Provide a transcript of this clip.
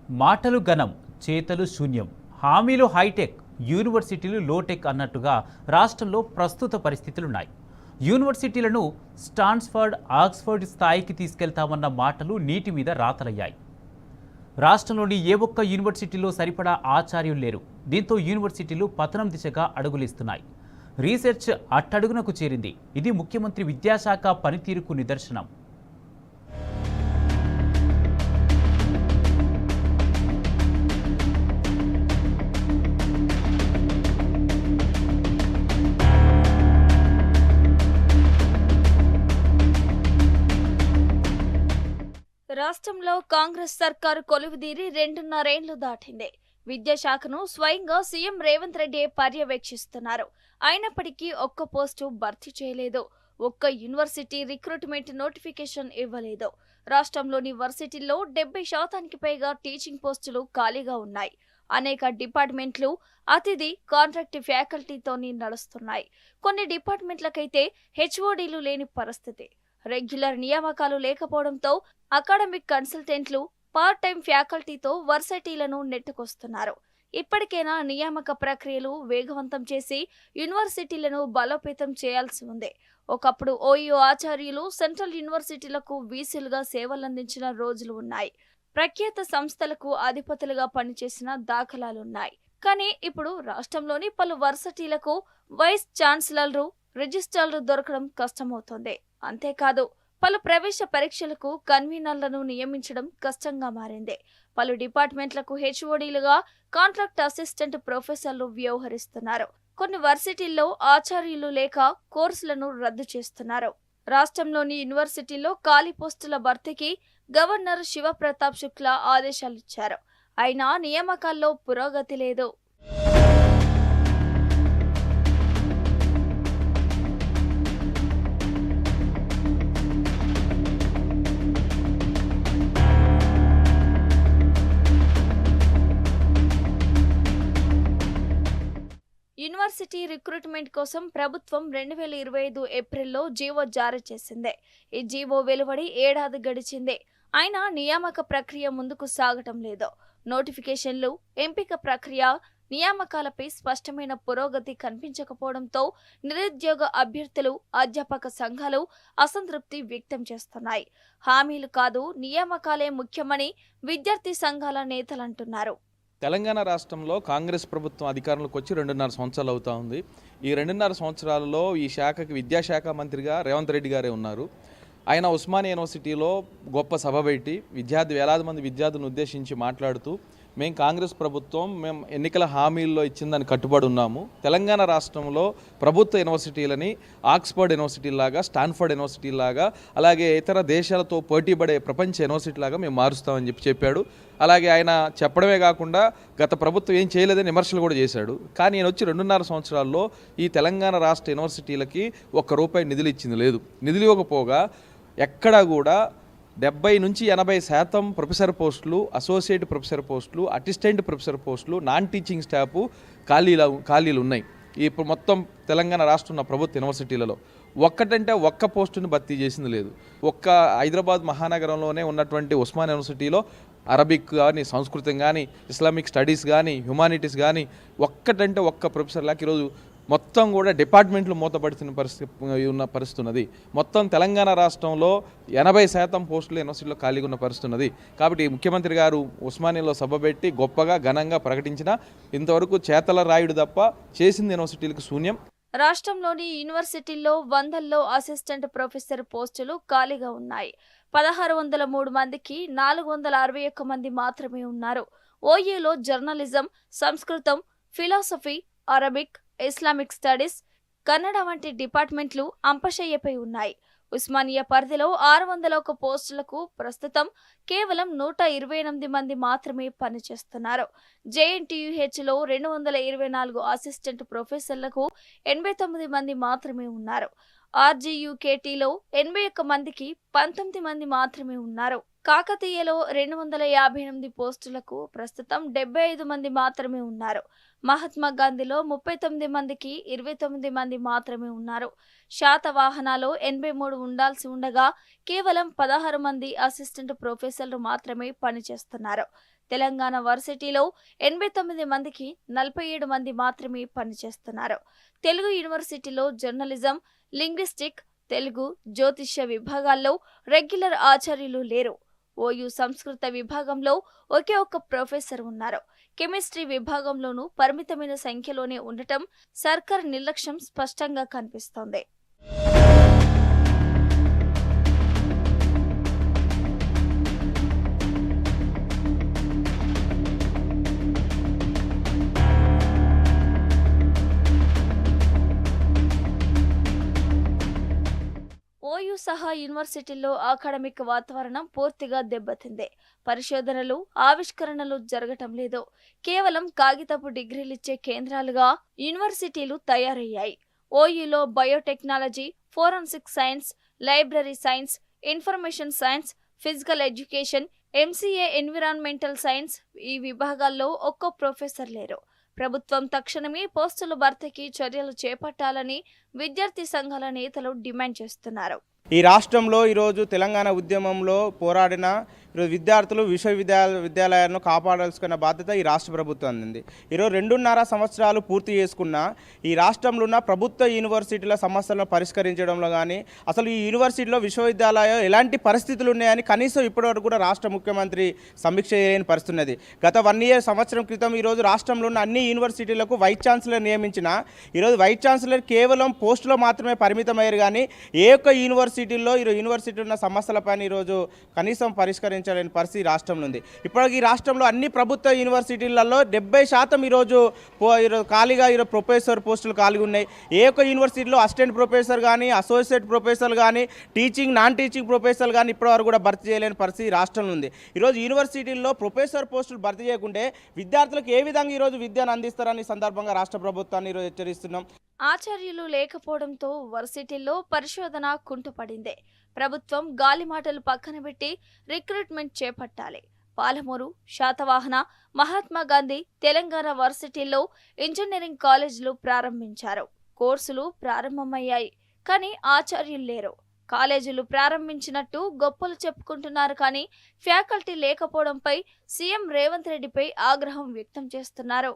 మాటలు ఘనం, చేతలు శూన్యం. హామీలు హైటెక్, యూనివర్సిటీలు లోటెక్ అన్నట్టుగా రాష్ట్రంలో ప్రస్తుత పరిస్థితులున్నాయి. యూనివర్సిటీలను స్టాన్ఫర్డ్, ఆక్స్ఫర్డ్ స్థాయికి తీసుకెళ్తామన్న మాటలు నీటి మీద రాతలయ్యాయి. రాష్ట్రంలోని ఏ ఒక్క యూనివర్సిటీలో సరిపడా ఆచార్యులు లేరు. దీంతో యూనివర్సిటీలు పతనం దిశగా అడుగులిస్తున్నాయి. రీసెర్చ్ అట్టడుగునకు చేరింది. ఇది ముఖ్యమంత్రి విద్యాశాఖ పనితీరుకు నిదర్శనం. రాష్ట్రంలో కాంగ్రెస్ సర్కారు కొలువుదీరి 2.5 ఏళ్లు దాటింది. విద్యాశాఖను స్వయంగా సీఎం రేవంత్ రెడ్డి పర్యవేక్షిస్తున్నారు. అయినప్పటికీ ఒక్క పోస్టు భర్తీ చేయలేదు. ఒక్క యూనివర్సిటీ రిక్రూట్మెంట్ నోటిఫికేషన్ ఇవ్వలేదు. రాష్ట్రంలోని వర్సిటీల్లో 70% పైగా టీచింగ్ పోస్టులు ఖాళీగా ఉన్నాయి. అనేక డిపార్ట్మెంట్లు అతిథి, కాంట్రాక్ట్ ఫ్యాకల్టీతోని నడుస్తున్నాయి. కొన్ని డిపార్ట్మెంట్లకైతే హెచ్ఓడీలు లేని పరిస్థితి. రెగ్యులర్ నియామకాలు లేకపోవడంతో అకాడమిక్ కన్సల్టెంట్లు పార్ట్ టైం ఫ్యాకల్టీతో వర్సిటీలను నెట్టుకొస్తున్నారు. ఇప్పటికైనా నియామక ప్రక్రియలు వేగవంతం చేసి యూనివర్సిటీలను బలోపేతం చేయాల్సి ఉంది. ఒకప్పుడు ఓయూ ఆచార్యులు సెంట్రల్ యూనివర్సిటీలకు వీసీలుగా సేవలందించిన రోజులు ఉన్నాయి. ప్రఖ్యాత సంస్థలకు అధిపతులుగా పనిచేసిన దాఖలాలున్నాయి. కానీ ఇప్పుడు రాష్ట్రంలోని పలు వర్సిటీలకు వైస్ ఛాన్సలర్లు, రిజిస్ట్రార్లు దొరకడం కష్టమవుతోంది. అంతేకాదు పలు ప్రవేశ పరీక్షలకు కన్వీనర్లను నియమించడం కష్టంగా మారింది. పలు డిపార్ట్మెంట్లకు హెచ్ఓడీలుగా కాంట్రాక్ట్ అసిస్టెంట్ ప్రొఫెసర్లు వ్యవహరిస్తున్నారు. కొన్ని వర్సిటీల్లో ఆచార్యులు లేక కోర్సులను రద్దు చేస్తున్నారు. రాష్ట్రంలోని యూనివర్సిటీల్లో ఖాళీ పోస్టుల భర్తీకి గవర్నర్ శివప్రతాప్ శుక్లా ఆదేశాలిచ్చారు. అయినా నియామకాల్లో పురోగతి లేదు. యూనివర్సిటీ రిక్రూట్మెంట్ కోసం ప్రభుత్వం 2025 ఏప్రిల్లో జీవో జారీ చేసింది. ఈ జీవో వెలువడి ఏడాది గడిచింది. అయినా నియామక ప్రక్రియ ముందుకు సాగటం లేదు. నోటిఫికేషన్లు, ఎంపిక ప్రక్రియ, నియామకాలపై స్పష్టమైన పురోగతి కనిపించకపోవడంతో నిరుద్యోగ అభ్యర్థులు, అధ్యాపక సంఘాలు అసంతృప్తి వ్యక్తం చేస్తున్నాయి. హామీలు కాదు, నియామకాలే ముఖ్యమని విద్యార్థి సంఘాల నేతలంటున్నారు. తెలంగాణ రాష్ట్రంలో కాంగ్రెస్ ప్రభుత్వం అధికారంలోకి వచ్చి 2.5 సంవత్సరాలు అవుతా ఉంది. ఈ 2.5 సంవత్సరాలలో ఈ శాఖకి విద్యాశాఖ మంత్రిగా రేవంత్ రెడ్డి గారే ఉన్నారు. ఆయన ఉస్మానియా యూనివర్సిటీలో గొప్ప సభ పెట్టి వేలాది మంది విద్యార్థులను ఉద్దేశించి మాట్లాడుతూ మేము కాంగ్రెస్ ప్రభుత్వం ఎన్నికల హామీల్లో ఇచ్చిందని కట్టుబడి ఉన్నాము. తెలంగాణ రాష్ట్రంలో ప్రభుత్వ యూనివర్సిటీలని ఆక్స్ఫర్డ్ యూనివర్సిటీ లాగా, స్టాన్ఫర్డ్ యూనివర్సిటీ లాగా, అలాగే ఇతర దేశాలతో పోటీపడే ప్రపంచ యూనివర్సిటీ లాగా మేము మారుస్తామని చెప్పాడు. అలాగే ఆయన చెప్పడమే కాకుండా గత ప్రభుత్వం ఏం చేయలేదని విమర్శలు కూడా చేశాడు. కానీ నేను వచ్చి 2.5 సంవత్సరాల్లో ఈ తెలంగాణ రాష్ట్ర యూనివర్సిటీలకి ₹1 నిధులు ఇచ్చింది లేదు. నిధులు ఇవ్వకపోగా ఎక్కడా కూడా 70 నుంచి 80% ప్రొఫెసర్ పోస్టులు, అసోసియేట్ ప్రొఫెసర్ పోస్టులు, అసిస్టెంట్ ప్రొఫెసర్ పోస్టులు, నాన్ టీచింగ్ స్టాఫ్ ఖాళీలు ఉన్నాయి. ఇప్పుడు మొత్తం తెలంగాణ రాష్ట్రం ప్రభుత్వ యూనివర్సిటీలలో ఒక్క పోస్టును భర్తీ చేసింది లేదు. హైదరాబాద్ మహానగరంలోనే ఉన్నటువంటి ఉస్మానియా యూనివర్సిటీలో అరబిక్ కానీ, సంస్కృతం కానీ, ఇస్లామిక్ స్టడీస్ కానీ, హ్యుమానిటీస్ కానీ ఒక్క ప్రొఫెసర్ లాగా ఈరోజు మొత్తం కూడా డిపార్ట్మెంట్లు మూతపడుతున్న పరిస్థితి ఉన్నది. మొత్తం తెలంగాణ రాష్ట్రంలో 80% పోస్టులు యూనివర్సిటీలో ఖాళీగా ఉన్న పరిస్థితి ఉన్నది. కాబట్టి ముఖ్యమంత్రి గారు ఉస్మానియాలో సభ పెట్టి గొప్పగా ఘనంగా ప్రకటించిన ఇంతవరకు చేతల రాయుడు తప్ప చేసింది యూనివర్సిటీలకు శూన్యం. రాష్ట్రంలోని యూనివర్సిటీల్లో వందల్లో అసిస్టెంట్ ప్రొఫెసర్ పోస్టులు ఖాళీగా ఉన్నాయి. 1603 మందికి 461 మంది మాత్రమే ఉన్నారు. ఓయూలో జర్నలిజం, సంస్కృతం, philosophy, Arabic, Islamic studies, Kannada వంటి డిపార్ట్మెంట్లు అంపశయ్యపై ఉన్నాయి. ఉస్మానియా పరిధిలో 601 పోస్టులకు ప్రస్తుతం కేవలం 128 మంది మాత్రమే పనిచేస్తున్నారు. జేఎన్టీయూహెచ్లో 224 అసిస్టెంట్ ప్రొఫెసర్లకు 89 మంది మాత్రమే ఉన్నారు. RGUKTలో 81 మందికి 19 మంది మాత్రమే ఉన్నారు. కాకతీయలో 258 పోస్టులకు ప్రస్తుతం 75 మంది మాత్రమే ఉన్నారు. మహాత్మా గాంధీలో 39 మందికి 29 మంది మాత్రమే ఉన్నారు. శాతవాహనాలో 83 ఉండాల్సి ఉండగా కేవలం 16 మంది అసిస్టెంట్ ప్రొఫెసర్లు మాత్రమే పనిచేస్తున్నారు. తెలంగాణ వర్సిటీలో 89 మందికి 47 మంది మాత్రమే పనిచేస్తున్నారు. తెలుగు యూనివర్సిటీలో జర్నలిజం, లింగ్విస్టిక్, తెలుగు, జ్యోతిష్య విభాగాల్లో రెగ్యులర్ ఆచార్యులు లేరు. ఓయూ సంస్కృత విభాగంలో ఒకే ఒక్క ప్రొఫెసర్ ఉన్నారు. కెమిస్ట్రీ విభాగంలోనూ పరిమితమైన సంఖ్యలోనే ఉండటం సర్కార్ నిర్లక్ష్యం స్పష్టంగా కనిపిస్తోంది. ఓయూ సహా యూనివర్సిటీల్లో అకాడమిక్ వాతావరణం పూర్తిగా దెబ్బతిందే. పరిశోధనలు, ఆవిష్కరణలు జరగటం లేదు. కేవలం కాగితపు డిగ్రీలిచ్చే కేంద్రాలుగా యూనివర్సిటీలు తయారయ్యాయి. ఓయూలో biotechnology, forensic science, library science, information science, physical education, MCA environmental science ఈ విభాగాల్లో ఒక్కో ప్రొఫెసర్ లేరు. ప్రభుత్వం తక్షణమే పోస్టుల భర్తీకి చర్యలు చేపట్టాలని విద్యార్థి సంఘాల నేతలు డిమాండ్ చేస్తున్నారు. ఈ రాష్ట్రంలో ఈరోజు తెలంగాణ ఉద్యమంలో పోరాడిన ఈరోజు విద్యార్థులు విశ్వవిద్యాలయాలను కాపాడాల్సిన బాధ్యత ఈ రాష్ట్ర ప్రభుత్వం అందింది. ఈరోజు 2.5 సంవత్సరాలు పూర్తి చేసుకున్న ఈ రాష్ట్రంలో ఉన్న ప్రభుత్వ యూనివర్సిటీల సమస్యలను పరిష్కరించడంలో కానీ, అసలు ఈ యూనివర్సిటీలో విశ్వవిద్యాలయం ఎలాంటి పరిస్థితులు ఉన్నాయని కనీసం ఇప్పటివరకు కూడా రాష్ట్ర ముఖ్యమంత్రి సమీక్ష చేయలేని పరిస్థితి ఉన్నది. గత 1 సంవత్సరం క్రితం ఈరోజు రాష్ట్రంలో ఉన్న అన్ని యూనివర్సిటీలకు వైస్ ఛాన్సలర్ నియమించిన ఈరోజు వైస్ ఛాన్సలర్ కేవలం పోస్టులో మాత్రమే పరిమితమయ్యారు. కానీ ఏ ఒక్క యూనివర్సిటీల్లో యూనివర్సిటీ ఉన్న సమస్యలపైన ఈరోజు కనీసం పరిష్కరించాలని పరిస్థితి రాష్ట్రంలో ఉంది. ఇప్పటికీ ఈ రాష్ట్రంలో అన్ని ప్రభుత్వ యూనివర్సిటీలలో 70% ఈరోజు ఖాళీగా ప్రొఫెసర్ పోస్టులు ఖాళీగా ఉన్నాయి. ఏ ఒక్క యూనివర్సిటీలో అసిస్టెంట్ ప్రొఫెసర్ కానీ, అసోసియేట్ ప్రొఫెసర్ కానీ, టీచింగ్, నాన్ టీచింగ్ ప్రొఫెసర్ కానీ ఇప్పటివరకు కూడా భర్తీ చేయలేని పరిస్థితి రాష్ట్రంలో ఉంది. ఈరోజు యూనివర్సిటీల్లో ప్రొఫెసర్ పోస్టులు భర్తీ చేయకుంటే విద్యార్థులకు ఏ విధంగా ఈరోజు విద్యను అందిస్తారని సందర్భంగా రాష్ట్ర ప్రభుత్వాన్ని ఈరోజు హెచ్చరిస్తున్నాం. ఆచార్యులు లేకపోవడంతో వర్సిటీల్లో పరిశోధన కుంటుపడింది. ప్రభుత్వం గాలి మాటలు పక్కన పెట్టి రిక్రూట్మెంట్ చేపట్టాలి. పాలమూరు, శాతవాహన, మహాత్మా గాంధీ, తెలంగాణ వర్సిటీల్లో ఇంజనీరింగ్ కాలేజీలు ప్రారంభించారు. కోర్సులు ప్రారంభమయ్యాయి. కానీ ఆచార్యులు లేరు. కాలేజీలు ప్రారంభించినట్టు గొప్పలు చెప్పుకుంటున్నారు. కానీ ఫ్యాకల్టీ లేకపోవడంపై సీఎం రేవంత్ రెడ్డిపై ఆగ్రహం వ్యక్తం చేస్తున్నారు.